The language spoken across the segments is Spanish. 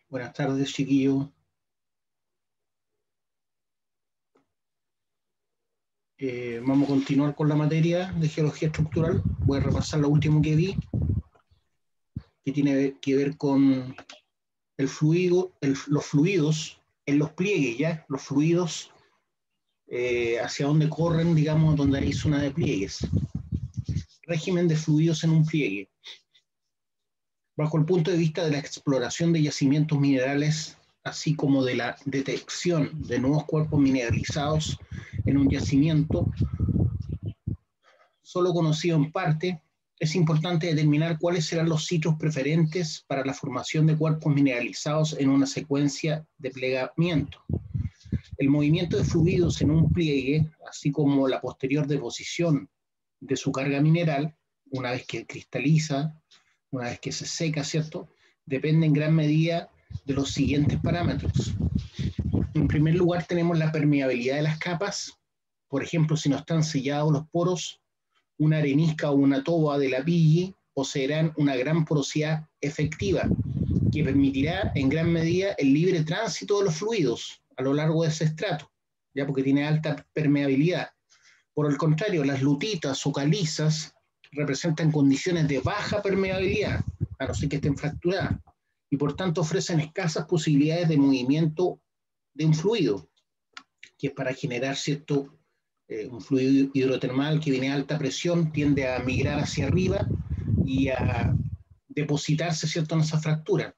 Buenas tardes, chiquillos. Vamos a continuar con la materia de geología estructural. Voy a repasar lo último que vi, que tiene que ver con el fluido, los fluidos en los pliegues, ¿ya? Los fluidos hacia dónde corren, digamos, donde hay zona de pliegues. Régimen de fluidos en un pliegue. Bajo el punto de vista de la exploración de yacimientos minerales, así como de la detección de nuevos cuerpos mineralizados en un yacimiento, solo conocido en parte, es importante determinar cuáles serán los sitios preferentes para la formación de cuerpos mineralizados en una secuencia de plegamiento. El movimiento de fluidos en un pliegue, así como la posterior deposición de su carga mineral, una vez que cristaliza, una vez que se seca, ¿cierto?, depende en gran medida de los siguientes parámetros. En primer lugar, tenemos la permeabilidad de las capas. Por ejemplo, si no están sellados los poros, una arenisca o una toba de la pille poseerán una gran porosidad efectiva que permitirá en gran medida el libre tránsito de los fluidos a lo largo de ese estrato, ya porque tiene alta permeabilidad. Por el contrario, las lutitas o calizas representan condiciones de baja permeabilidad, a no ser que estén fracturadas, y por tanto ofrecen escasas posibilidades de movimiento de un fluido, que es para generar cierto un fluido hidrotermal que viene a alta presión, tiende a migrar hacia arriba y a depositarse, ¿cierto?, en esa fractura.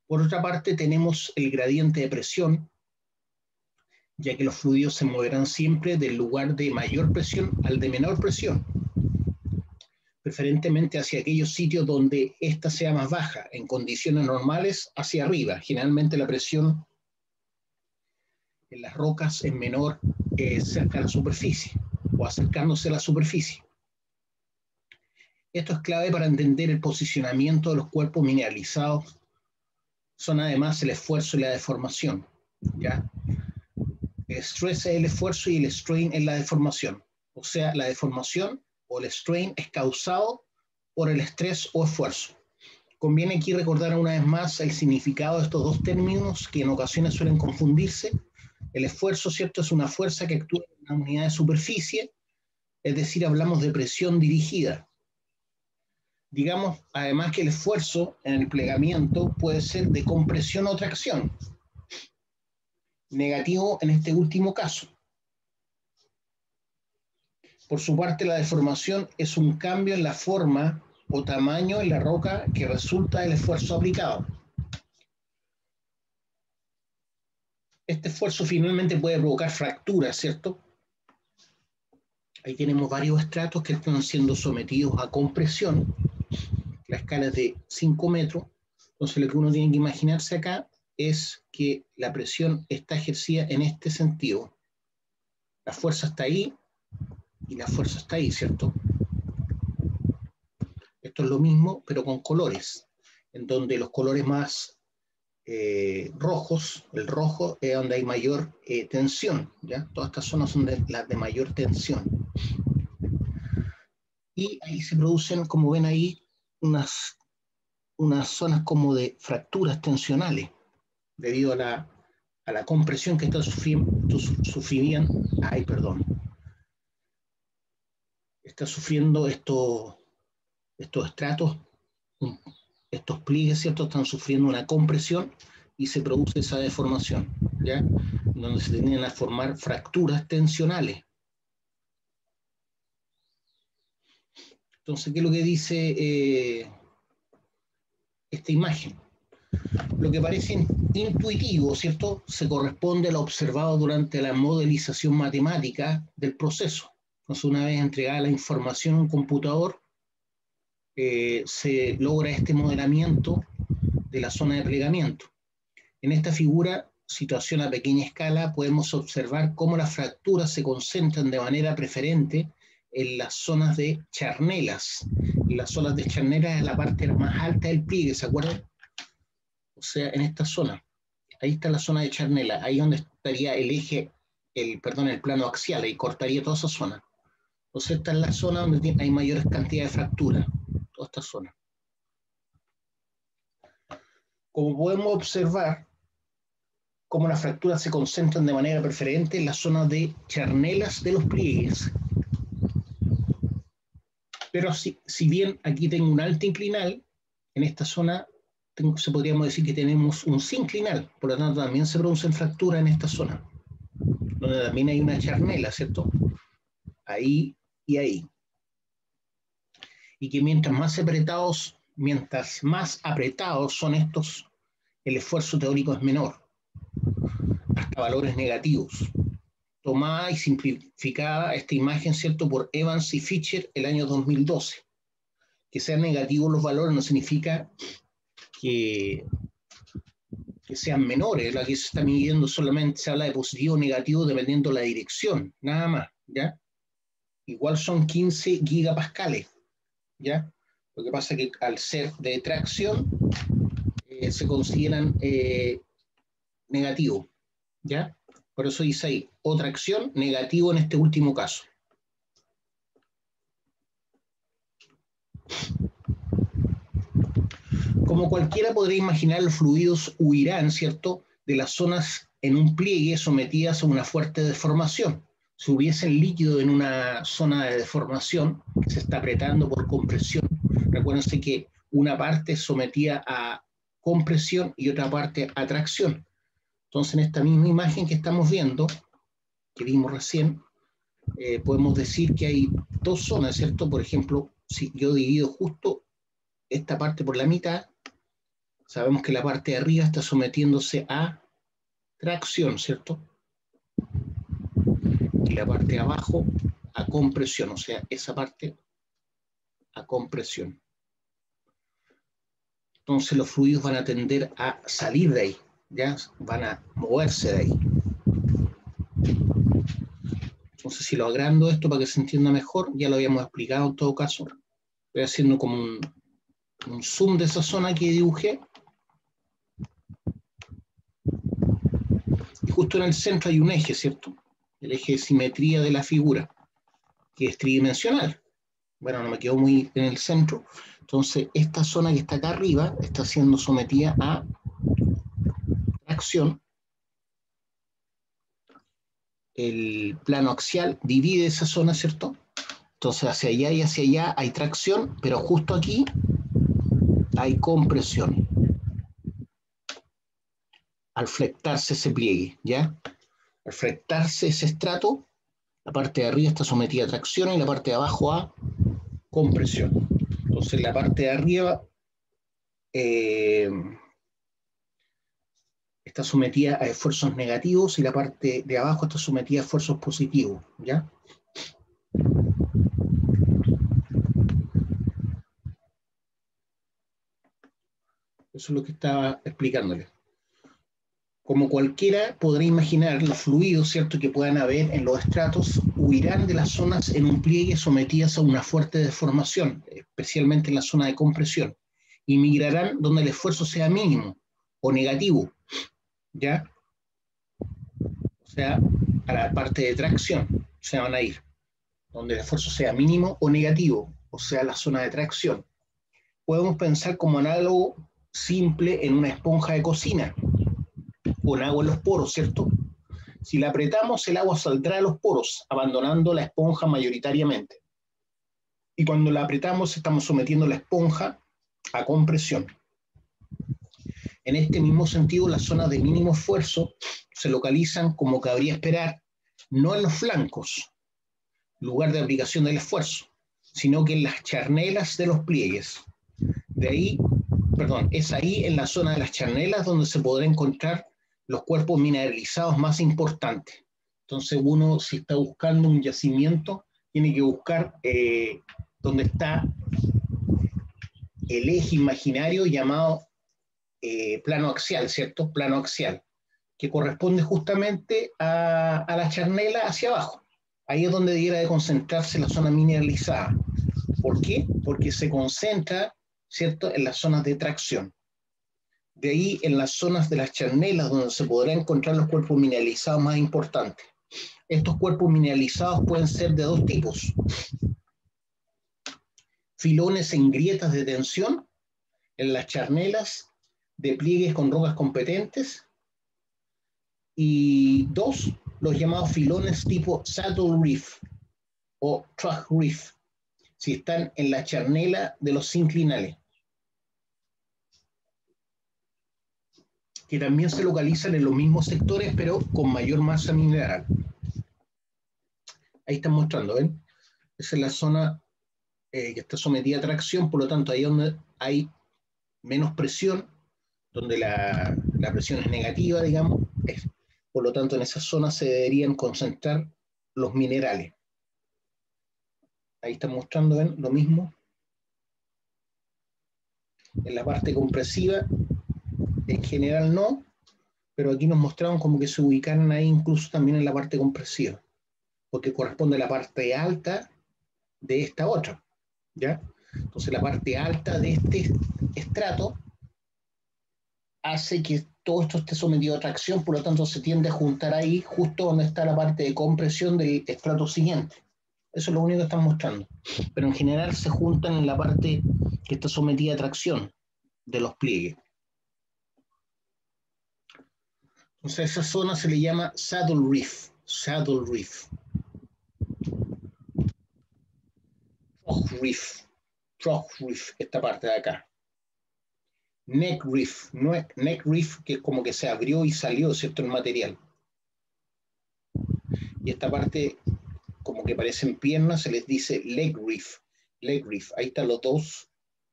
Por otra parte, tenemos el gradiente de presión, ya que los fluidos se moverán siempre del lugar de mayor presión al de menor presión, preferentemente hacia aquellos sitios donde ésta sea más baja, en condiciones normales hacia arriba. Generalmente la presión en las rocas es menor cerca de la superficie o acercándose a la superficie. Esto es clave para entender el posicionamiento de los cuerpos mineralizados. Son además el esfuerzo y la deformación, ¿ya? El stress es el esfuerzo y el strain es la deformación. O sea, la deformación o el strain es causado por el estrés o esfuerzo. Conviene aquí recordar una vez más el significado de estos dos términos que en ocasiones suelen confundirse. El esfuerzo, ¿cierto?, es una fuerza que actúa en una unidad de superficie, es decir, hablamos de presión dirigida. Digamos, además, que el esfuerzo en el plegamiento puede ser de compresión o tracción. Negativo en este último caso. Por su parte, la deformación es un cambio en la forma o tamaño en la roca que resulta del esfuerzo aplicado. Este esfuerzo finalmente puede provocar fracturas, ¿cierto? Ahí tenemos varios estratos que están siendo sometidos a compresión. La escala es de 5 metros. Entonces lo que uno tiene que imaginarse acá es que la presión está ejercida en este sentido. La fuerza está ahí y la fuerza está ahí, ¿cierto? Esto es lo mismo, pero con colores, en donde los colores más rojos, el rojo es donde hay mayor tensión, ¿ya? Todas estas zonas son las de mayor tensión. Y ahí se producen, como ven ahí, unas zonas como de fracturas tensionales, debido a la compresión que está está sufriendo estos estratos, estos pliegues, ¿cierto?, están sufriendo una compresión y se produce esa deformación, ¿ya?, donde se tienden a formar fracturas tensionales. Entonces, ¿qué es lo que dice esta imagen? Lo que parece intuitivo, ¿cierto?, se corresponde a lo observado durante la modelización matemática del proceso. Entonces, una vez entregada la información a un computador, se logra este modelamiento de la zona de plegamiento. En esta figura, situación a pequeña escala, podemos observar cómo las fracturas se concentran de manera preferente en las zonas de charnelas. Las zonas de charnelas es la parte más alta del pliegue, ¿se acuerdan? O sea, en esta zona. Ahí está la zona de charnela, ahí donde estaría el eje, el plano axial, ahí cortaría toda esa zona. Entonces esta es la zona donde hay mayores cantidades de fracturas, toda esta zona. Como podemos observar, cómo las fracturas se concentran de manera preferente en la zona de charnelas de los pliegues. Pero si bien aquí tengo un alto inclinal, en esta zona podríamos decir que tenemos un sinclinal, por lo tanto también se producen fracturas en esta zona, donde también hay una charnela, ¿cierto? Ahí y ahí. Y que mientras más apretados son estos, el esfuerzo teórico es menor, hasta valores negativos. Tomada y simplificada esta imagen, ¿cierto?, por Evans y Fischer el año 2012. Que sean negativos los valores no significa que sean menores. Aquí se está midiendo solamente, se habla de positivo o negativo dependiendo de la dirección, nada más, ¿ya? Igual son 15 gigapascales, ¿ya? Lo que pasa es que al ser de tracción se consideran negativos, ¿ya? Por eso dice ahí, o tracción, negativo en este último caso. Como cualquiera podría imaginar, los fluidos huirán, ¿cierto?, de las zonas en un pliegue sometidas a una fuerte deformación. Si hubiese líquido en una zona de deformación que se está apretando por compresión, recuérdense que una parte es sometida a compresión y otra parte a tracción. Entonces, en esta misma imagen que estamos viendo, que vimos recién, podemos decir que hay dos zonas, ¿cierto? Por ejemplo, si yo divido justo esta parte por la mitad, sabemos que la parte de arriba está sometiéndose a tracción, ¿cierto? Y la parte de abajo a compresión, o sea, esa parte a compresión. Entonces los fluidos van a tender a salir de ahí, ¿ya? Van a moverse de ahí. Entonces, si lo agrando esto para que se entienda mejor, ya lo habíamos explicado en todo caso. Voy haciendo como un zoom de esa zona que dibujé. Y justo en el centro hay un eje, ¿cierto? El eje de simetría de la figura, que es tridimensional. Bueno, no me quedó muy en el centro. Entonces, esta zona que está acá arriba está siendo sometida a tracción. El plano axial divide esa zona, ¿cierto? Entonces, hacia allá y hacia allá hay tracción, pero justo aquí hay compresión. Al flectarse ese pliegue, ¿ya? Al flectarse ese estrato, la parte de arriba está sometida a tracción y la parte de abajo a compresión. Entonces, la parte de arriba está sometida a esfuerzos negativos y la parte de abajo está sometida a esfuerzos positivos, ¿ya? Eso es lo que estaba explicándole. Como cualquiera podrá imaginar, los fluidos, ¿cierto?, que puedan haber en los estratos huirán de las zonas en un pliegue sometidas a una fuerte deformación, especialmente en la zona de compresión, y migrarán donde el esfuerzo sea mínimo o negativo, ¿ya? O sea, a la parte de tracción se van a ir, donde el esfuerzo sea mínimo o negativo, o sea, la zona de tracción. Podemos pensar como análogo simple en una esponja de cocina, con agua en los poros, ¿cierto? Si la apretamos, el agua saldrá de los poros, abandonando la esponja mayoritariamente. Y cuando la apretamos, estamos sometiendo la esponja a compresión. En este mismo sentido, las zonas de mínimo esfuerzo se localizan, como cabría esperar, no en los flancos, lugar de aplicación del esfuerzo, sino que en las charnelas de los pliegues. De ahí, es ahí en la zona de las charnelas donde se podrá encontrar los cuerpos mineralizados más importantes. Entonces uno, si está buscando un yacimiento, tiene que buscar donde está el eje imaginario llamado plano axial, ¿cierto? Plano axial, que corresponde justamente a la charnela hacia abajo. Ahí es donde debiera de concentrarse la zona mineralizada. ¿Por qué? Porque se concentra, ¿cierto?, en las zonas de tracción. De ahí en las zonas de las charnelas donde se podrán encontrar los cuerpos mineralizados más importantes. Estos cuerpos mineralizados pueden ser de dos tipos. Filones en grietas de tensión en las charnelas de pliegues con rocas competentes. Y 2, los llamados filones tipo saddle reef o truck reef, si están en la charnela de los sinclinales, que también se localizan en los mismos sectores, pero con mayor masa mineral. Ahí están mostrando, ¿ven? Esa es la zona que está sometida a tracción, por lo tanto, ahí donde hay menos presión, donde la presión es negativa, digamos, por lo tanto, en esa zona se deberían concentrar los minerales. Ahí están mostrando, ¿ven? Lo mismo. En la parte compresiva, en general no, pero aquí nos mostraron como que se ubicaron ahí incluso también en la parte compresiva, porque corresponde a la parte alta de esta otra, ¿ya? Entonces la parte alta de este estrato hace que todo esto esté sometido a tracción, por lo tanto se tiende a juntar ahí justo donde está la parte de compresión del estrato siguiente. Eso es lo único que están mostrando. Pero en general se juntan en la parte que está sometida a tracción de los pliegues. Entonces esa zona se le llama saddle reef. Saddle reef. Truck reef. Truck reef, esta parte de acá. Neck reef. Neck reef, que es como que se abrió y salió, ¿cierto? El material. Y esta parte, como que parecen piernas, se les dice leg reef. Leg reef. Ahí están los dos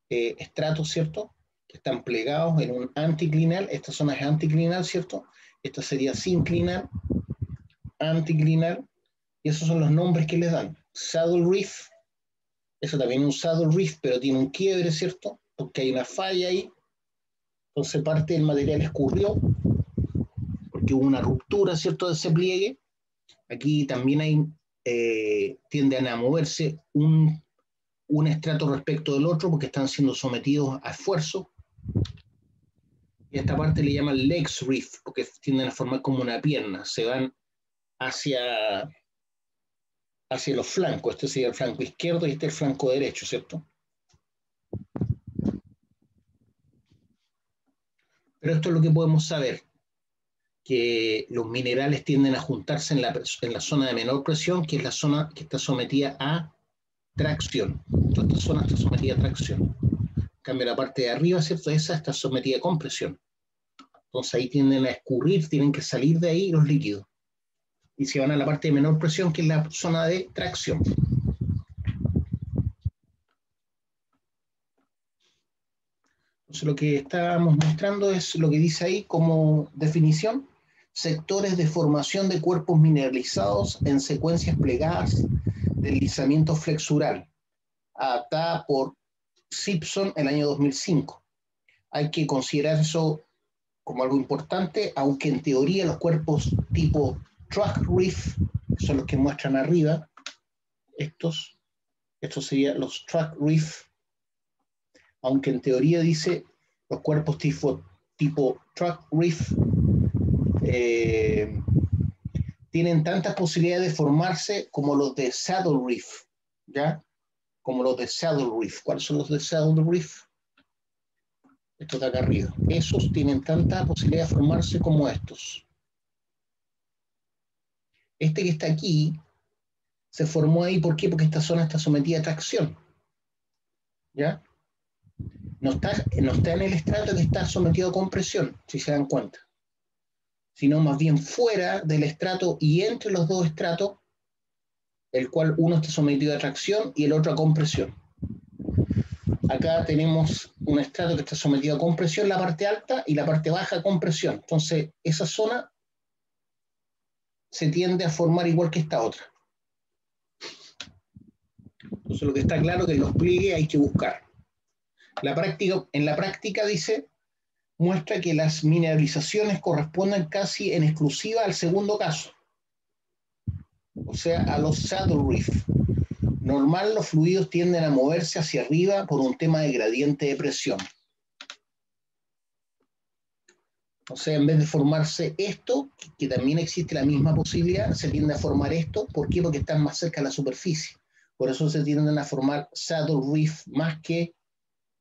estratos, ¿cierto? Que están plegados en un anticlinal. Esta zona es anticlinal, ¿cierto? Esta sería sinclinal, anticlinal, y esos son los nombres que les dan. Saddle reef, eso también es un saddle reef, pero tiene un quiebre, ¿cierto? Porque hay una falla ahí. Entonces parte del material escurrió, porque hubo una ruptura, ¿cierto?, de ese pliegue. Aquí también hay, tienden a moverse un estrato respecto del otro, porque están siendo sometidos a esfuerzo. Y esta parte le llaman legs reef, porque tienden a formar como una pierna, se van hacia los flancos. Este sería el flanco izquierdo y este el flanco derecho, ¿cierto? Pero esto es lo que podemos saber, que los minerales tienden a juntarse en la zona de menor presión, que es la zona que está sometida a tracción. Toda esta zona está sometida a tracción. En cambio, la parte de arriba, ¿cierto? Esa está sometida a compresión. Entonces ahí tienden a escurrir, tienen que salir de ahí los líquidos. Y se van a la parte de menor presión, que es la zona de tracción. Entonces lo que estábamos mostrando es lo que dice ahí como definición: sectores de formación de cuerpos mineralizados en secuencias plegadas de deslizamiento flexural, adaptada por Simpson en el año 2005. Hay que considerar eso como algo importante, aunque en teoría los cuerpos tipo truck reef, que son los que muestran arriba, estos serían los truck reef, aunque en teoría dice los cuerpos tipo truck reef tienen tantas posibilidades de formarse como los de saddle reef, ¿ya? Como los de saddle reef. ¿Cuáles son los de saddle reef? Estos de acá arriba. Esos tienen tanta posibilidad de formarse como estos. Este que está aquí se formó ahí, ¿por qué? Porque esta zona está sometida a tracción, ¿ya? No está en el estrato que está sometido a compresión, si se dan cuenta, sino más bien fuera del estrato y entre los dos estratos, el cual uno está sometido a tracción y el otro a compresión. Acá tenemos un estrato que está sometido a compresión, la parte alta, y la parte baja a compresión. Entonces, esa zona se tiende a formar igual que esta otra. Entonces, lo que está claro es que en los pliegues hay que buscar. En la práctica dice, muestra que las mineralizaciones corresponden casi en exclusiva al segundo caso, o sea, a los saddle reef. Normal, los fluidos tienden a moverse hacia arriba por un tema de gradiente de presión. O sea, en vez de formarse esto, que también existe la misma posibilidad, se tiende a formar esto. ¿Por qué? Porque están más cerca de la superficie. Por eso se tienden a formar saddle reef más que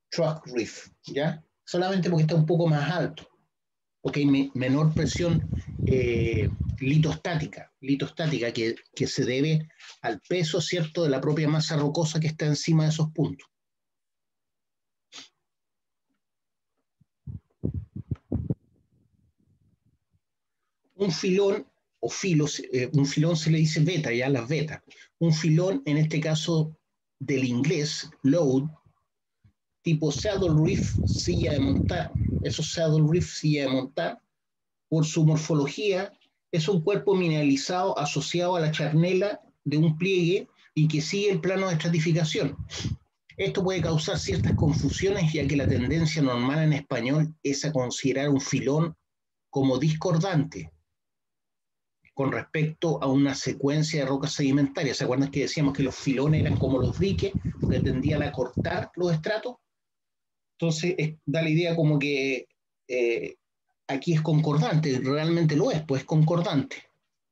truck reef, ¿ya? solamente porque está un poco más alto, porque hay menor presión litostática que se debe al peso, ¿cierto?, de la propia masa rocosa que está encima de esos puntos. Un filón o filos, un filón se le dice beta, ya las betas. Un filón, en este caso del inglés, load, tipo saddle reef, silla de montar, esos saddle reef, silla de montar, por su morfología, es un cuerpo mineralizado asociado a la charnela de un pliegue y que sigue el plano de estratificación. Esto puede causar ciertas confusiones, ya que la tendencia normal en español es a considerar un filón como discordante con respecto a una secuencia de rocas sedimentarias. ¿Se acuerdan que decíamos que los filones eran como los diques, porque tendían a cortar los estratos? Entonces, da la idea como que aquí es concordante, realmente lo es, pues es concordante,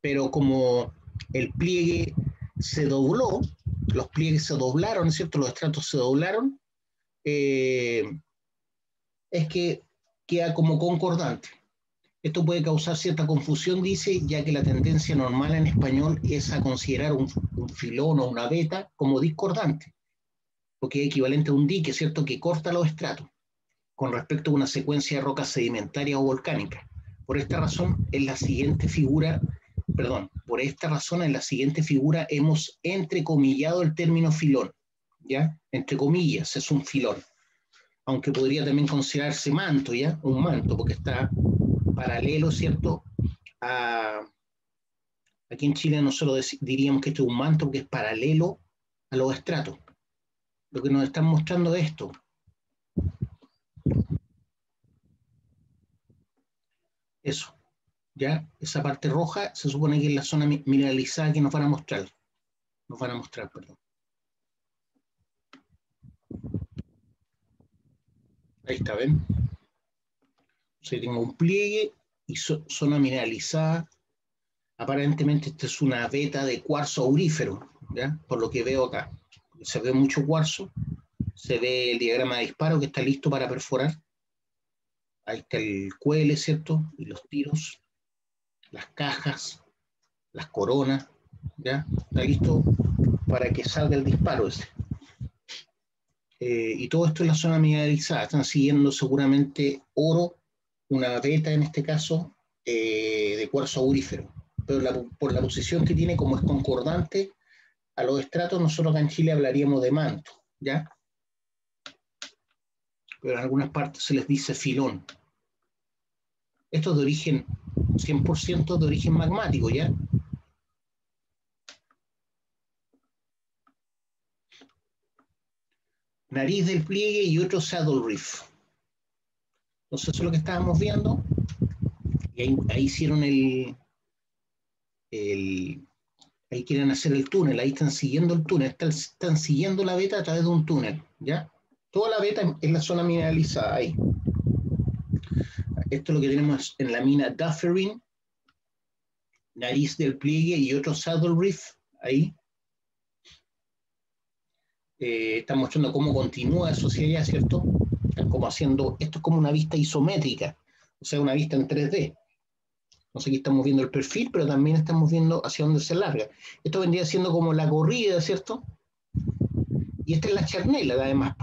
pero como el pliegue se dobló, los pliegues se doblaron, ¿cierto? Los estratos se doblaron, es que queda como concordante. Esto puede causar cierta confusión, dice, ya que la tendencia normal en español es a considerar un filón o una beta como discordante, porque es equivalente a un dique, ¿cierto?, que corta los estratos con respecto a una secuencia de rocas sedimentarias o volcánicas. Por esta razón, en la siguiente figura hemos entrecomillado el término filón, ¿ya? Entre comillas, es un filón, aunque podría también considerarse manto, ¿ya? Un manto, porque está paralelo, ¿cierto?, aquí en Chile nosotros diríamos que esto es un manto porque es paralelo a los estratos. Lo que nos están mostrando es esto. Eso, ¿ya? Esa parte roja se supone que es la zona mineralizada que nos van a mostrar. Perdón. Ahí está, ¿ven? O sea, tengo un pliegue y zona mineralizada. Aparentemente esta es una veta de cuarzo aurífero, ¿ya? Por lo que veo acá. Se ve mucho cuarzo, se ve el diagrama de disparo que está listo para perforar. Ahí está el cuele, ¿cierto? Y los tiros, las cajas, las coronas, ¿ya? Está listo para que salga el disparo ese. Y todo esto es la zona mineralizada. Están siguiendo seguramente oro, una veta en este caso, de cuarzo aurífero. Pero por la posición que tiene, como es concordante a los estratos, nosotros acá en Chile hablaríamos de manto, ¿ya? Pero en algunas partes se les dice filón. Esto es de origen 100% de origen magmático, ¿ya? Nariz del pliegue y otro saddle reef. Entonces eso es lo que estábamos viendo. Y ahí hicieron ahí quieren hacer el túnel, ahí están siguiendo el túnel, están siguiendo la veta a través de un túnel, ¿ya? Toda la veta es la zona mineralizada ahí. Esto es lo que tenemos en la mina Dufferin, nariz del pliegue y otro saddle reef, ahí. Están mostrando cómo continúa eso hacia allá, ¿cierto? Están como haciendo, esto es como una vista isométrica, o sea, una vista en 3D. No sé, aquí estamos viendo el perfil, pero también estamos viendo hacia dónde se larga. Esto vendría siendo como la corrida, ¿cierto? Y esta es la charnela, además.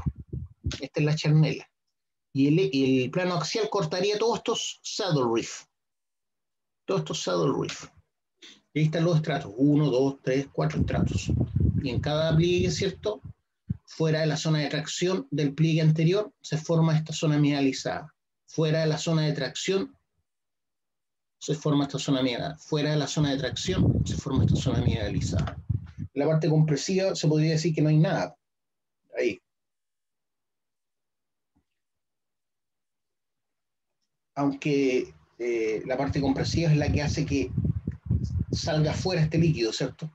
Esta es la charnela. Y el plano axial cortaría todos estos saddle reef. Todos estos saddle reef. Y ahí están los estratos. 1, 2, 3, 4 estratos. Y en cada pliegue, ¿cierto?, fuera de la zona de tracción del pliegue anterior, se forma esta zona mineralizada. Fuera de la zona de tracción, se forma esta zona mineralizada. Fuera de la zona de tracción, se forma esta zona mineralizada. En la parte compresiva se podría decir que no hay nada. Ahí. Aunque la parte compresiva es la que hace que salga fuera este líquido, ¿cierto?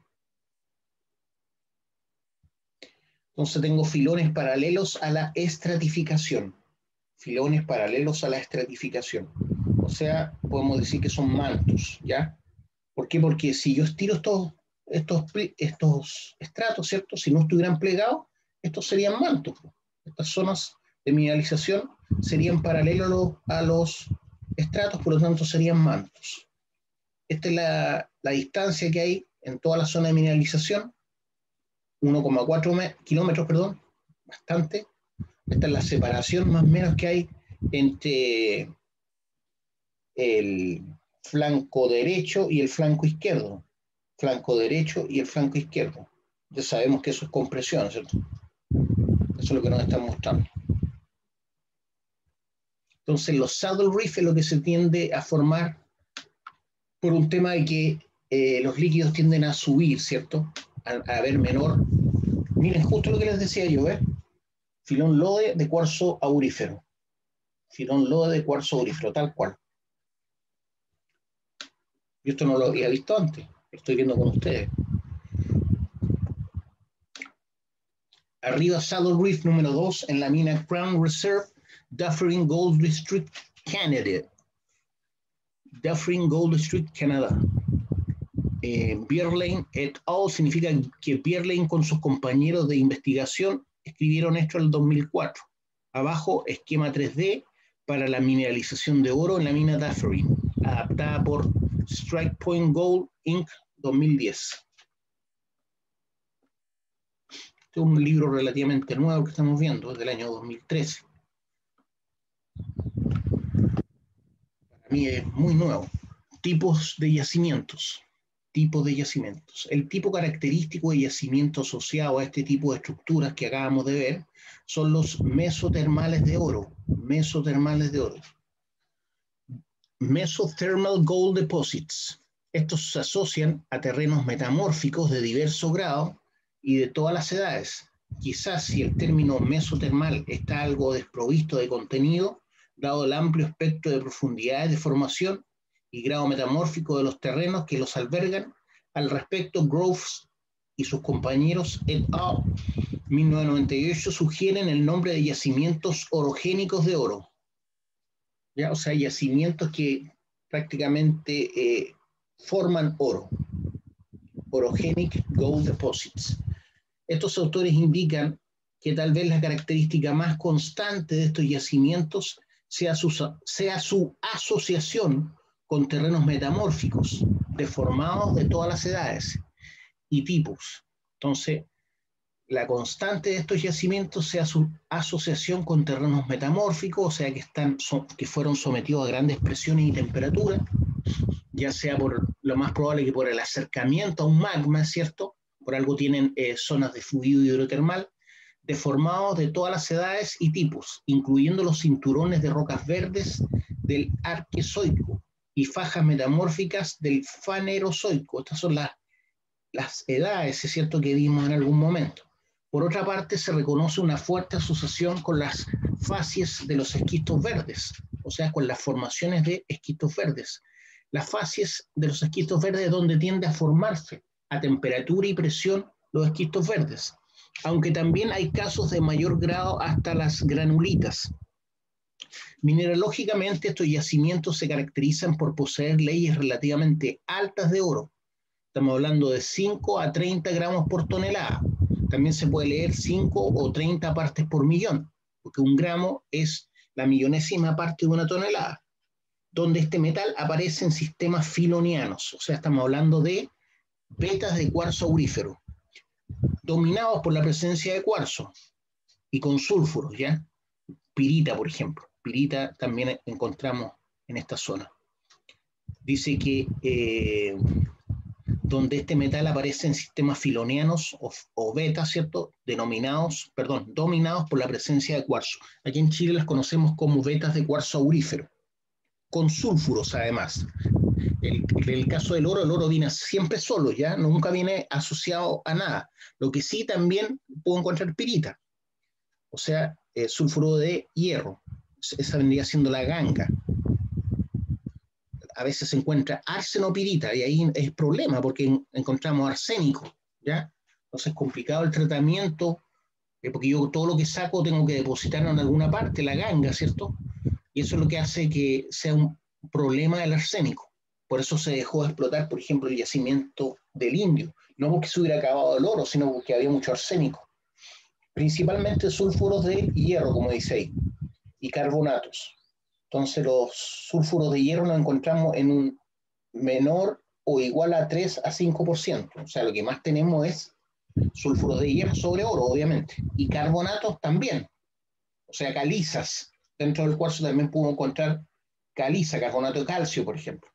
Entonces tengo filones paralelos a la estratificación. Filones paralelos a la estratificación. O sea, podemos decir que son mantos, ¿ya? ¿Por qué? Porque si yo estiro estos estratos, ¿cierto? Si no estuvieran plegados, estos serían mantos. Estas zonas de mineralización serían paralelos a los estratos, por lo tanto serían mantos. Esta es la distancia que hay en toda la zona de mineralización, 1,4 kilómetros, perdón, bastante. Esta es la separación más o menos que hay entre el flanco derecho y el flanco izquierdo. Flanco derecho y el flanco izquierdo. Ya sabemos que eso es compresión, ¿cierto? Eso es lo que nos están mostrando. Entonces, los saddle reef es lo que se tiende a formar por un tema de que los líquidos tienden a subir, ¿cierto? A haber menor. Miren, justo lo que les decía yo, ¿eh? Filón lode de cuarzo aurífero. Filón lode de cuarzo aurífero, tal cual. Yo esto no lo había visto antes, lo estoy viendo con ustedes. Arriba, Saddle Reef número 2 en la mina Crown Reserve, Dufferin Gold District, Canada. Dufferin Gold District, Canadá. Bierlein et al. Significa que Bierlein con sus compañeros de investigación escribieron esto en el 2004. Abajo, esquema 3D para la mineralización de oro en la mina Dufferin, adaptada por Strike Point Gold Inc. 2010. Este es un libro relativamente nuevo que estamos viendo, es del año 2013. Para mí es muy nuevo. Tipos de yacimientos. Tipos de yacimientos. El tipo característico de yacimiento asociado a este tipo de estructuras que acabamos de ver son los mesotermales de oro. Mesotermales de oro. Mesothermal Gold Deposits. Estos se asocian a terrenos metamórficos de diverso grado y de todas las edades. Quizás si el término mesotermal está algo desprovisto de contenido, dado el amplio espectro de profundidades de formación y grado metamórfico de los terrenos que los albergan. Al respecto, Groves y sus compañeros et al. 1998 sugieren el nombre de yacimientos orogénicos de oro. ¿Ya? O sea, yacimientos que prácticamente forman oro. Orogenic Gold Deposits. Estos autores indican que tal vez la característica más constante de estos yacimientos sea su asociación con terrenos metamórficos, deformados de todas las edades y tipos. Entonces, la constante de estos yacimientos sea su asociación con terrenos metamórficos, o sea, que fueron sometidos a grandes presiones y temperaturas, ya sea por lo más probable que por el acercamiento a un magma, ¿cierto? Por algo tienen zonas de fluido hidrotermal, deformados de todas las edades y tipos, incluyendo los cinturones de rocas verdes del Arquezoico y fajas metamórficas del Fanerozoico. Estas son las edades, es cierto, que vimos en algún momento. Por otra parte, se reconoce una fuerte asociación con las facies de los esquistos verdes, o sea, con las formaciones de esquistos verdes. Las facies de los esquistos verdes es donde tiende a formarse a temperatura y presión los esquistos verdes, aunque también hay casos de mayor grado hasta las granulitas. Mineralógicamente, estos yacimientos se caracterizan por poseer leyes relativamente altas de oro. Estamos hablando de 5 a 30 gramos por tonelada. También se puede leer 5 o 30 partes por millón, porque un gramo es la millonésima parte de una tonelada, donde este metal aparece en sistemas filonianos, o sea, estamos hablando de vetas de cuarzo aurífero, dominados por la presencia de cuarzo y con sulfuros, ¿ya? Pirita, por ejemplo. Pirita también encontramos en esta zona. Dice que donde este metal aparece en sistemas filonianos o betas, ¿cierto? Dominados por la presencia de cuarzo. Aquí en Chile las conocemos como vetas de cuarzo aurífero, con sulfuros además. En el caso del oro, el oro viene siempre solo, ¿ya? Nunca viene asociado a nada. Lo que sí también puedo encontrar pirita, o sea, sulfuro de hierro. Esa vendría siendo la ganga. A veces se encuentra arsenopirita y ahí es problema porque encontramos arsénico, ¿ya? Entonces es complicado el tratamiento, porque yo todo lo que saco tengo que depositarlo en alguna parte, la ganga, ¿cierto? Y eso es lo que hace que sea un problema el arsénico. Por eso se dejó de explotar, por ejemplo, el yacimiento del Indio. No porque se hubiera acabado el oro, sino porque había mucho arsénico. principalmente sulfuros de hierro, como dice ahí, y carbonatos. Entonces los sulfuros de hierro los encontramos en un menor o igual a 3 a 5%. O sea, lo que más tenemos es sulfuros de hierro sobre oro, obviamente, y carbonatos también. O sea, calizas. Dentro del cuarzo también podemos encontrar caliza, carbonato de calcio, por ejemplo,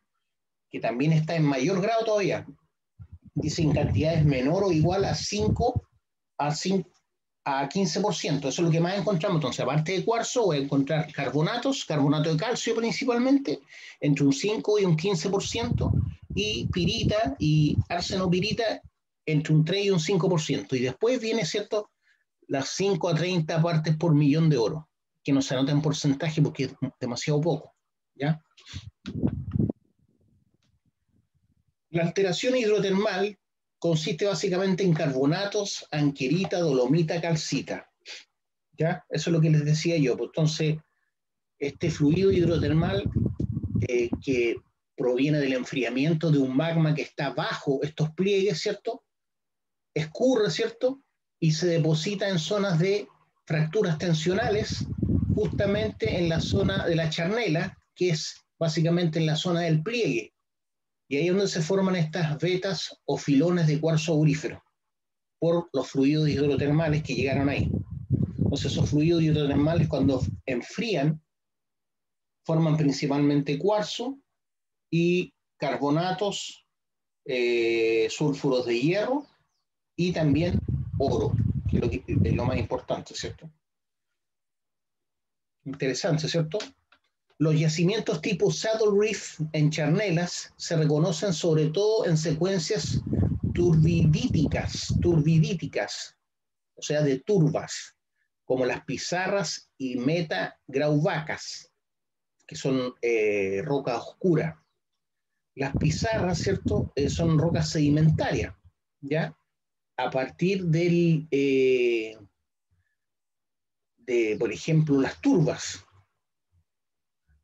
que también está en mayor grado todavía. Dice en cantidades menor o igual a 5 a 5 a 15%. Eso es lo que más encontramos. Entonces, aparte de cuarzo, voy a encontrar carbonatos, carbonato de calcio principalmente, entre un 5 y un 15%, y pirita y arsenopirita entre un 3 y un 5%. Y después viene, ¿cierto?, las 5 a 30 partes por millón de oro, que no se anota en porcentaje porque es demasiado poco, ¿ya? La alteración hidrotermal consiste básicamente en carbonatos, anquerita, dolomita, calcita, ¿ya? Eso es lo que les decía yo. Pues entonces, este fluido hidrotermal que proviene del enfriamiento de un magma que está bajo estos pliegues, ¿cierto?, escurre, ¿cierto?, y se deposita en zonas de fracturas tensionales, justamente en la zona de la charnela, que es básicamente en la zona del pliegue. Y ahí es donde se forman estas vetas o filones de cuarzo aurífero, por los fluidos hidrotermales que llegaron ahí. Entonces esos fluidos hidrotermales, cuando enfrían, forman principalmente cuarzo y carbonatos, sulfuros de hierro y también oro, que es lo más importante, ¿cierto? Interesante, ¿cierto? Los yacimientos tipo Saddle Reef en charnelas se reconocen sobre todo en secuencias turbidíticas, o sea, de turbas, como las pizarras y metagraubacas, que son roca oscura. Las pizarras, ¿cierto?, son rocas sedimentarias, ¿ya? A partir de, por ejemplo, las turbas,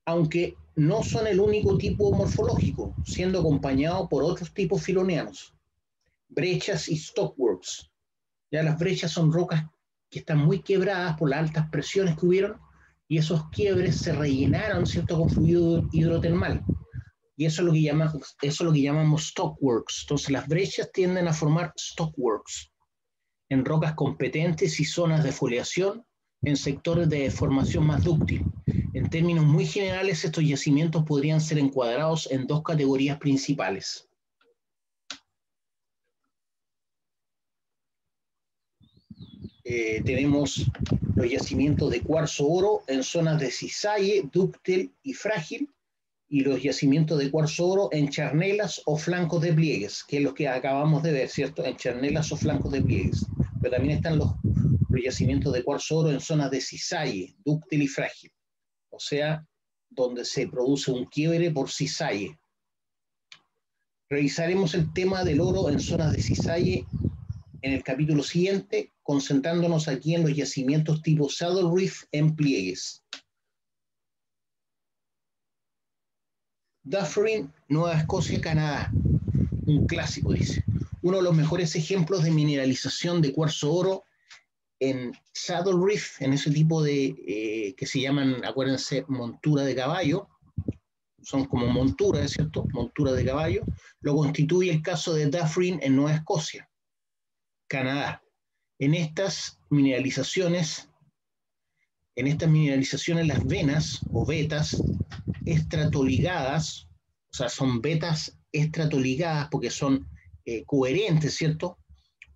aunque no son el único tipo morfológico, siendo acompañado por otros tipos filonianos, brechas y stockworks. Ya las brechas son rocas que están muy quebradas por las altas presiones que hubieron, y esos quiebres se rellenaron, ¿cierto?, con fluido hidrotermal. Y eso es lo que llamamos stockworks. Entonces las brechas tienden a formar stockworks en rocas competentes y zonas de foliación en sectores de formación más dúctil. En términos muy generales, estos yacimientos podrían ser encuadrados en dos categorías principales. Tenemos los yacimientos de cuarzo-oro en zonas de cisalle, dúctil y frágil, y los yacimientos de cuarzo-oro en charnelas o flancos de pliegues, que es lo que acabamos de ver, ¿cierto?, en charnelas o flancos de pliegues. Pero también están los yacimientos de cuarzo-oro en zonas de cisalle, dúctil y frágil, o sea, donde se produce un quiebre por cisalle. Revisaremos el tema del oro en zonas de cisalle en el capítulo siguiente, concentrándonos aquí en los yacimientos tipo Saddle Reef en pliegues. Dufferin, Nueva Escocia, Canadá. Un clásico, dice. Uno de los mejores ejemplos de mineralización de cuarzo-oro en Saddle Reef, en ese tipo de, que se llaman, acuérdense, montura de caballo, son como monturas, ¿cierto?, montura de caballo, lo constituye el caso de Dufferin en Nueva Escocia, Canadá. En estas mineralizaciones las venas o vetas estratoligadas, o sea, son vetas estratoligadas porque son coherentes, ¿cierto?,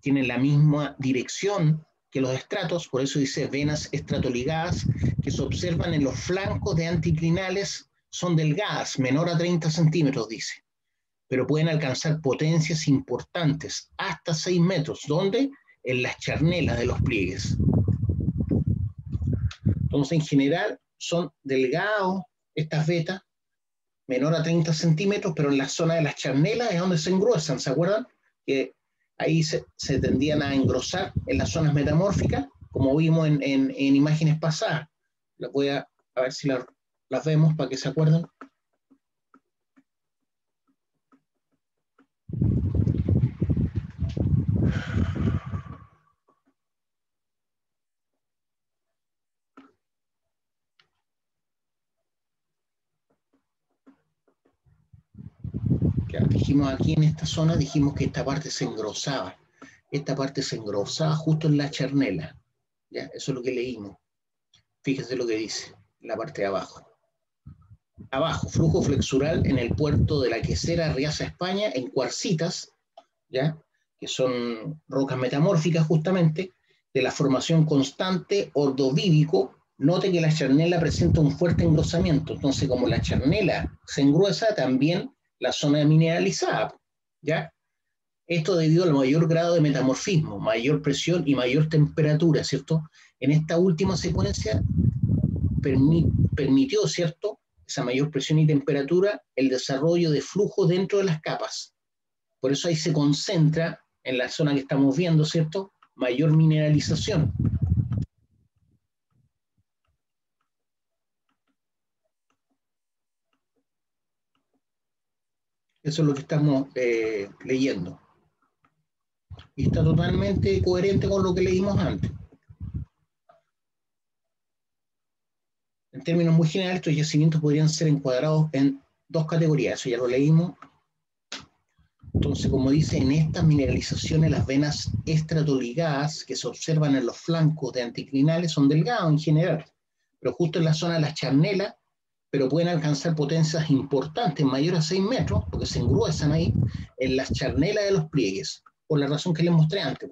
tienen la misma dirección que los estratos, por eso dice venas estratoligadas, que se observan en los flancos de anticlinales, son delgadas, menor a 30 centímetros, dice, pero pueden alcanzar potencias importantes, hasta 6 metros, ¿dónde? En las charnelas de los pliegues. Entonces, en general, son delgados estas vetas, menor a 30 centímetros, pero en la zona de las charnelas es donde se engruesan, ¿se acuerdan? Que ahí se tendían a engrosar en las zonas metamórficas, como vimos en imágenes pasadas. Las voy a ver si las vemos para que se acuerden. Ya, dijimos aquí en esta zona, dijimos que esta parte se engrosaba. Esta parte se engrosaba justo en la charnela. Ya, eso es lo que leímos. Fíjese lo que dice, en la parte de abajo. Abajo, flujo flexural en el puerto de la Quesera, Riaza, España, en cuarcitas, ¿ya? Que son rocas metamórficas justamente, de la formación constante ordovívico. Note que la charnela presenta un fuerte engrosamiento, entonces como la charnela se engruesa, también la zona mineralizada, ¿ya? Esto debido al mayor grado de metamorfismo, mayor presión y mayor temperatura, ¿cierto? En esta última secuencia permitió, ¿cierto?, esa mayor presión y temperatura, el desarrollo de flujo dentro de las capas. Por eso ahí se concentra, en la zona que estamos viendo, ¿cierto?, mayor mineralización. Eso es lo que estamos leyendo. Y está totalmente coherente con lo que leímos antes. En términos muy generales, estos yacimientos podrían ser encuadrados en dos categorías, eso ya lo leímos. Entonces, como dice, en estas mineralizaciones las venas estratoligadas que se observan en los flancos de anticlinales son delgadas en general, pero justo en la zona de las charnelas, pero pueden alcanzar potencias importantes, mayores a 6 metros, porque se engruesan ahí, en las charnelas de los pliegues, por la razón que les mostré antes,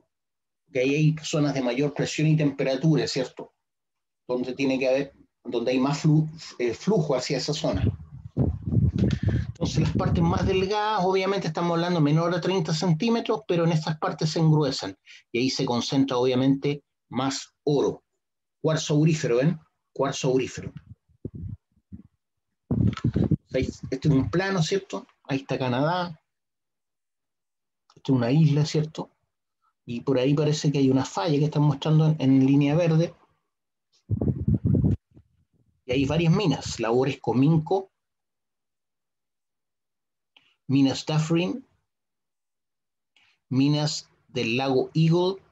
que ahí hay zonas de mayor presión y temperatura, ¿cierto? Donde tiene que haber, donde hay más flujo hacia esa zona. Entonces las partes más delgadas, obviamente estamos hablando menor a 30 centímetros, pero en estas partes se engruesan y ahí se concentra obviamente más oro. Cuarzo aurífero, ¿ven? Cuarzo aurífero. Este es un plano, ¿cierto? Ahí está Canadá. Esta es una isla, ¿cierto? Y por ahí parece que hay una falla que están mostrando en línea verde. Y hay varias minas, Labores Cominco, minas Dufferin, minas del lago Eagle,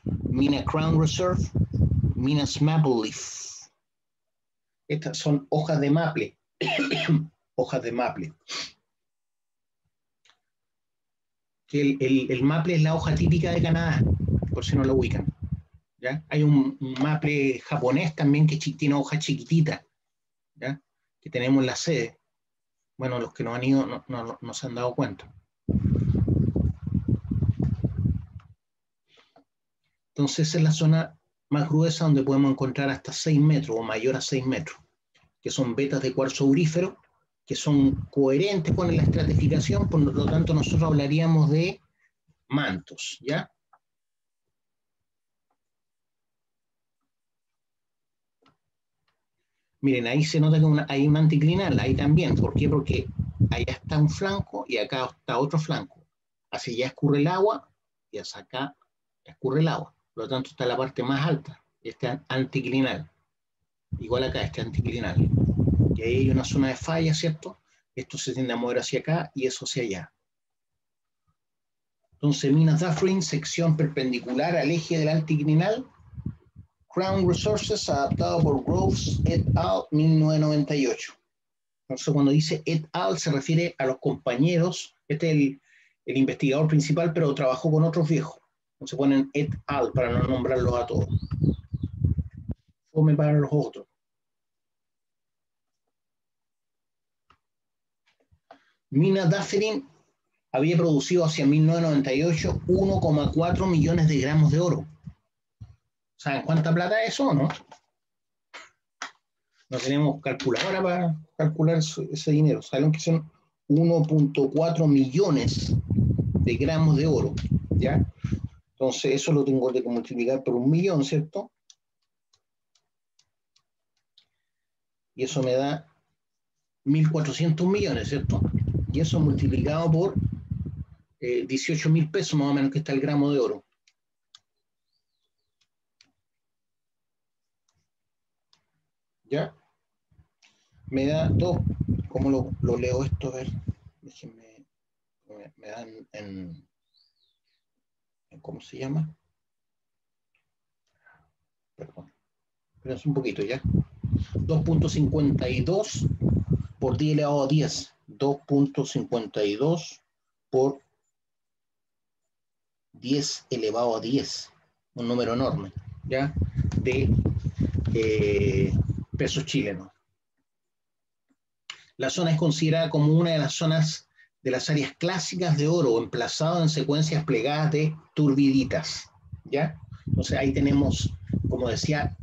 mina Crown Reserve, minas Maple Leaf. Estas son hojas de maple, hojas de maple. Que el maple es la hoja típica de Canadá, por si no lo ubican. ¿Ya? Hay un maple japonés también que tiene hojas chiquititas, ¿ya? Que tenemos en la sede. Bueno, los que no han ido no se han dado cuenta. Entonces esa es la zona más gruesa donde podemos encontrar hasta 6 metros o mayor a 6 metros, que son vetas de cuarzo aurífero, que son coherentes con la estratificación, por lo tanto nosotros hablaríamos de mantos, ¿ya? Miren, ahí se nota que hay un anticlinal, ahí también. ¿Por qué? Porque allá está un flanco y acá está otro flanco. Hacia allá escurre el agua y hacia acá escurre el agua. Por lo tanto, está la parte más alta, este anticlinal. Igual acá, este anticlinal. Y ahí hay una zona de falla, ¿cierto? Esto se tiende a mover hacia acá y eso hacia allá. Entonces, minas Dufferin, sección perpendicular al eje del anticlinal. Crown Resources, adaptado por Groves et al. 1998. Entonces, cuando dice et al. se refiere a los compañeros. Este es el investigador principal, pero trabajó con otros viejos. Entonces ponen et al. para no nombrarlos a todos. Fome para los otros. Mina Dufferin había producido hacia 1998 1,4 millones de gramos de oro. ¿Saben cuánta plata es eso o no? No tenemos calculadora para calcular ese dinero. Saben que son 1,4 millones de gramos de oro, ¿ya? Entonces eso lo tengo que multiplicar por 1.000.000, ¿cierto? Y eso me da 1.400 millones, ¿cierto? Y eso multiplicado por 18.000 pesos más o menos que está el gramo de oro. ¿Ya? Me da dos, ¿cómo lo leo esto? A ver, déjenme, me dan en ¿cómo se llama? Perdón, espérense un poquito ya. 2.52 por 10 elevado a 10. 2.52 por 10 elevado a 10, un número enorme, ¿ya? De pesos chilenos. La zona es considerada como una de las zonas de las áreas clásicas de oro, emplazado en secuencias plegadas de turbiditas, ¿ya? Entonces ahí tenemos, como decía,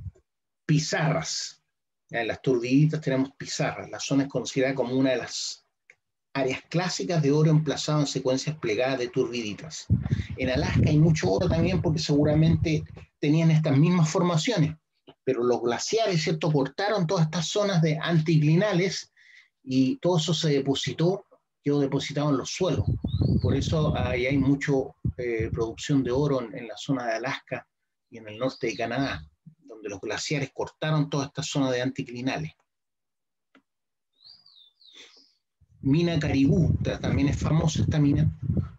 pizarras. ¿Ya? En las turbiditas tenemos pizarras. La zona es considerada como una de las áreas clásicas de oro emplazado en secuencias plegadas de turbiditas. En Alaska hay mucho oro también porque seguramente tenían estas mismas formaciones, pero los glaciares, ¿cierto?, cortaron todas estas zonas de anticlinales y todo eso se depositó, quedó depositado en los suelos. Por eso ahí hay mucha producción de oro en la zona de Alaska y en el norte de Canadá, donde los glaciares cortaron toda esta zona de anticlinales. Mina Caribú, también es famosa esta mina,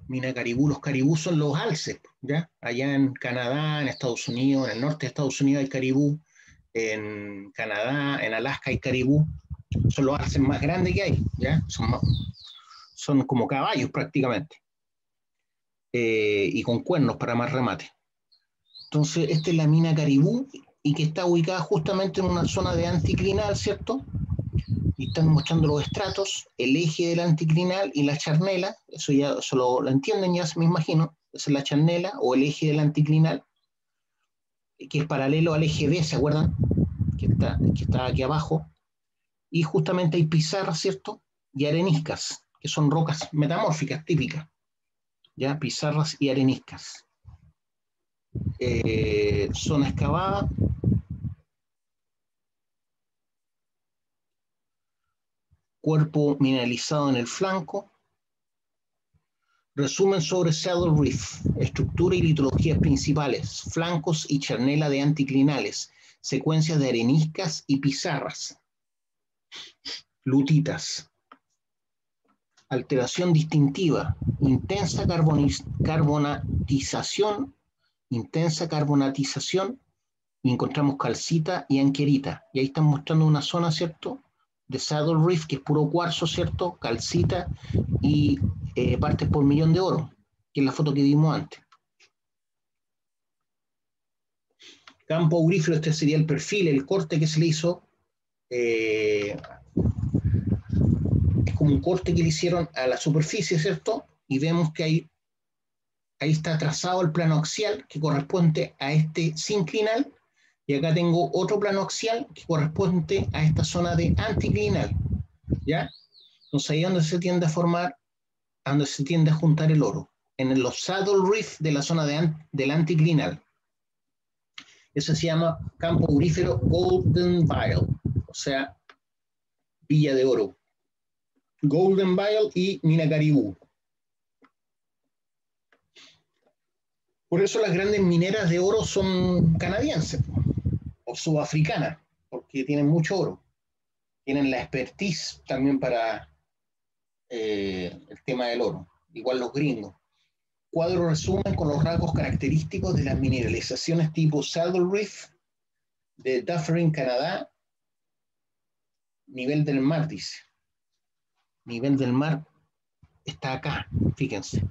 Mina Caribú. Los caribú son los alces, ¿ya? Allá en Canadá, en Estados Unidos, en el norte de Estados Unidos hay caribú, en Canadá, en Alaska hay caribú. Son los alces más grandes que hay, ¿ya? Son como caballos prácticamente, y con cuernos para más remate. Entonces, esta es la mina Caribú y que está ubicada justamente en una zona de anticlinal, ¿cierto? Y están mostrando los estratos, el eje del anticlinal y la charnela, eso ya lo entienden ya, me imagino, esa es la charnela o el eje del anticlinal, que es paralelo al eje B, ¿se acuerdan? Que está aquí abajo. Y justamente hay pizarras, ¿cierto? Y areniscas, que son rocas metamórficas típicas, ¿ya? Pizarras y areniscas. Zona excavada. Cuerpo mineralizado en el flanco. Resumen sobre Saddle Reef, estructura y litologías principales, flancos y charnela de anticlinales, secuencias de areniscas y pizarras. Lutitas. Alteración distintiva, intensa carbonatización, y encontramos calcita y anquerita. Y ahí están mostrando una zona, ¿cierto?, de Saddle Reef, que es puro cuarzo, ¿cierto?, calcita y partes por millón de oro, que es la foto que vimos antes. Campo aurífero, este sería el perfil, el corte que se le hizo. Es como un corte que le hicieron a la superficie, ¿cierto? Y vemos que ahí está trazado el plano axial que corresponde a este sinclinal, y acá tengo otro plano axial que corresponde a esta zona de anticlinal, ¿ya? Entonces ahí es donde se tiende a formar, donde se tiende a juntar el oro, en los Saddle Reef de la zona del anticlinal. Eso se llama campo aurífero Golden Vial, o sea, Villa de Oro. Golden Vial y Mina Caribú. Por eso las grandes mineras de oro son canadienses o sudafricanas, porque tienen mucho oro. Tienen la expertise también para el tema del oro, igual los gringos. Cuadro resumen con los rasgos característicos de las mineralizaciones tipo Saddle Reef de Dufferin, Canadá. Nivel del mar, dice. Nivel del mar está acá, fíjense.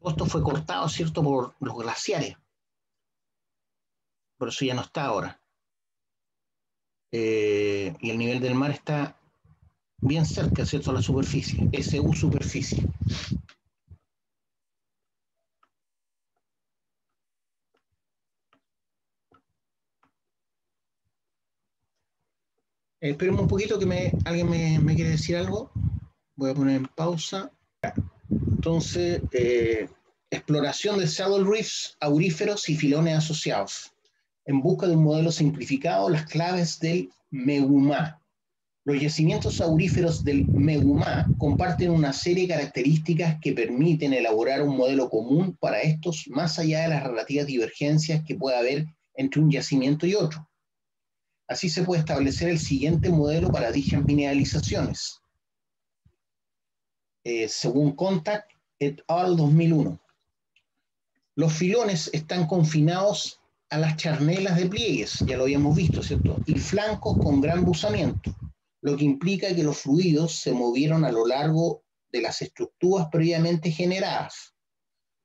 Esto fue cortado, ¿cierto?, por los glaciares. Por eso ya no está ahora. Y el nivel del mar está bien cerca, ¿cierto?, a la superficie. SU superficie. Esperemos un poquito que alguien me quiere decir algo. Voy a poner en pausa. Entonces, exploración de Saddle Reefs, auríferos y filones asociados. En busca de un modelo simplificado, las claves del Megumaa. Los yacimientos auríferos del Megumaa comparten una serie de características que permiten elaborar un modelo común para estos, más allá de las relativas divergencias que pueda haber entre un yacimiento y otro. Así se puede establecer el siguiente modelo para dichas mineralizaciones. Según Contact et al. 2001. Los filones están confinados a las charnelas de pliegues, ya lo habíamos visto, ¿cierto? Y flancos con gran buzamiento. lo que implica que los fluidos se movieron a lo largo de las estructuras previamente generadas.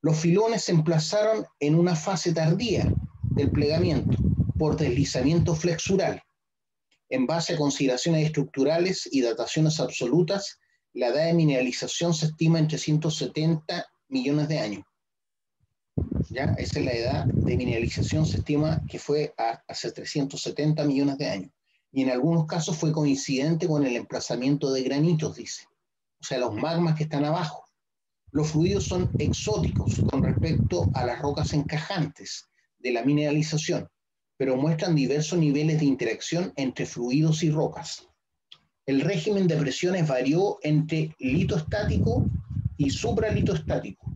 Los filones se emplazaron en una fase tardía del plegamiento por deslizamiento flexural. En base a consideraciones estructurales y dataciones absolutas, la edad de mineralización se estima en 370 millones de años. ¿Ya? Esa es la edad de mineralización, se estima que fue hace 370 millones de años. Y en algunos casos fue coincidente con el emplazamiento de granitos, dice. O sea, los magmas que están abajo. Los fluidos son exóticos con respecto a las rocas encajantes de la mineralización, pero muestran diversos niveles de interacción entre fluidos y rocas. El régimen de presiones varió entre litostático y supralitostático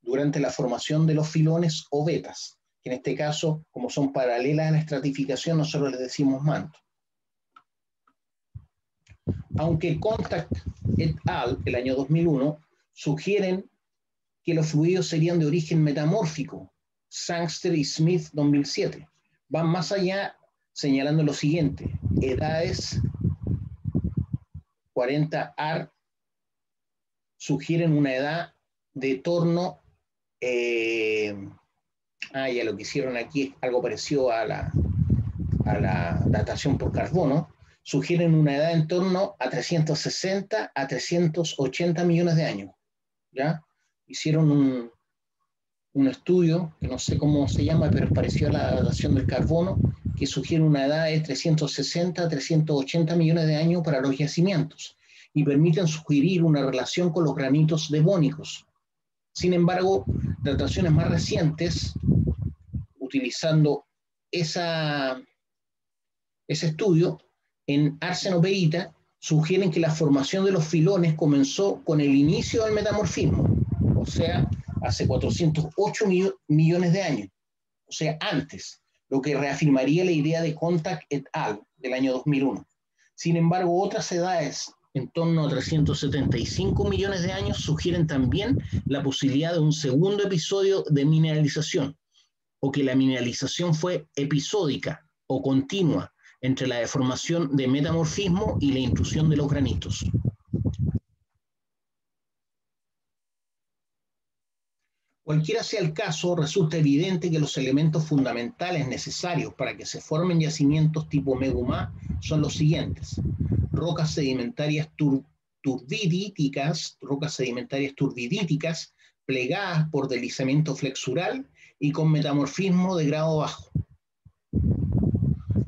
durante la formación de los filones o vetas, que en este caso, como son paralelas a la estratificación, nosotros les decimos manto. Aunque Contact et al. El año 2001 sugieren que los fluidos serían de origen metamórfico, Sangster y Smith 2007, van más allá señalando lo siguiente: edades 40 AR sugieren una edad de torno, ya lo que hicieron aquí es algo parecido a la datación por carbono, sugieren una edad en torno a 360 a 380 millones de años. ¿Ya? Hicieron un estudio, que no sé cómo se llama, pero es parecido a la datación del carbono, que sugiere una edad de 360 a 380 millones de años para los yacimientos, y permiten sugerir una relación con los granitos devónicos. Sin embargo, dataciones más recientes, utilizando ese estudio, en arsenopeita, sugieren que la formación de los filones comenzó con el inicio del metamorfismo, o sea, hace 408 millones de años, o sea, antes, lo que reafirmaría la idea de Contact et al. Del año 2001. Sin embargo, otras edades, en torno a 375 millones de años, sugieren también la posibilidad de un segundo episodio de mineralización, o que la mineralización fue episódica o continua entre la deformación de metamorfismo y la intrusión de los granitos. Cualquiera sea el caso, resulta evidente que los elementos fundamentales necesarios para que se formen yacimientos tipo Megumá son los siguientes: rocas sedimentarias turbidíticas, plegadas por deslizamiento flexural y con metamorfismo de grado bajo.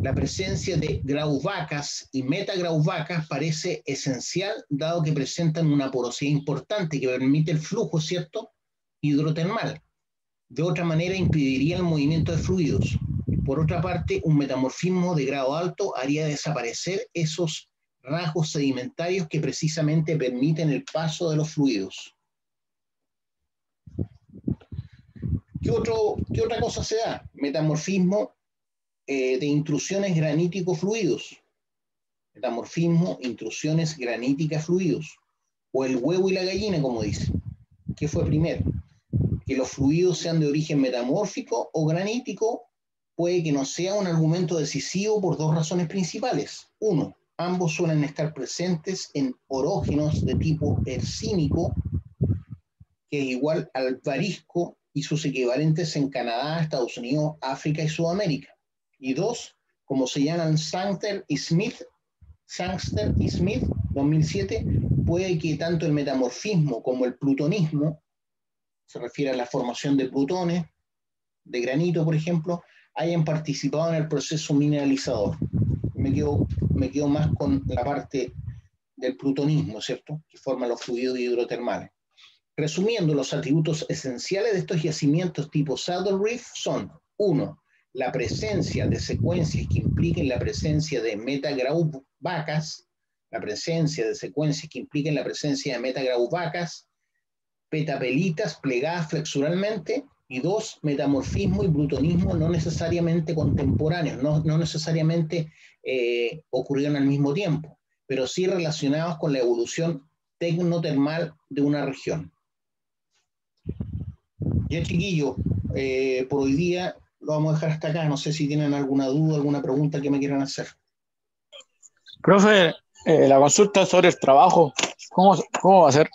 La presencia de grauvacas y metagrauvacas parece esencial, dado que presentan una porosidad importante que permite el flujo, ¿cierto?, hidrotermal. De otra manera, impediría el movimiento de fluidos. Por otra parte, un metamorfismo de grado alto haría desaparecer esos rasgos sedimentarios que precisamente permiten el paso de los fluidos. ¿Qué otra cosa se da? Metamorfismo de intrusiones granítico-fluidos. Metamorfismo, intrusiones graníticas-fluidos. O el huevo y la gallina, como dice. ¿Qué fue primero? Que los fluidos sean de origen metamórfico o granítico puede que no sea un argumento decisivo por dos razones principales. Uno, ambos suelen estar presentes en orógenos de tipo hercínico, que es igual al varisco, y sus equivalentes en Canadá, Estados Unidos, África y Sudamérica. Y dos, como señalan Sangster y Smith 2007, puede que tanto el metamorfismo como el plutonismo, se refiere a la formación de plutones, de granito, por ejemplo, hayan participado en el proceso mineralizador. Me quedo más con la parte del plutonismo, ¿cierto?, que forma los fluidos hidrotermales. Resumiendo, los atributos esenciales de estos yacimientos tipo Saddle Reef son: 1. La presencia de secuencias que impliquen la presencia de metagrauvacas, petapelitas plegadas flexuralmente, y 2, metamorfismo y plutonismo no necesariamente contemporáneos, no necesariamente ocurrieron al mismo tiempo, pero sí relacionados con la evolución tecnotermal de una región. Ya, chiquillos, por hoy día lo vamos a dejar hasta acá. No sé si tienen alguna duda, alguna pregunta que me quieran hacer. Profe, la consulta sobre el trabajo, ¿cómo va a ser?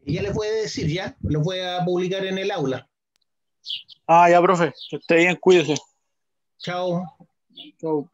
Y ya les voy a decir, ya, los voy a publicar en el aula. Ah, ya, profe, que esté bien, cuídese. Chao. Chau.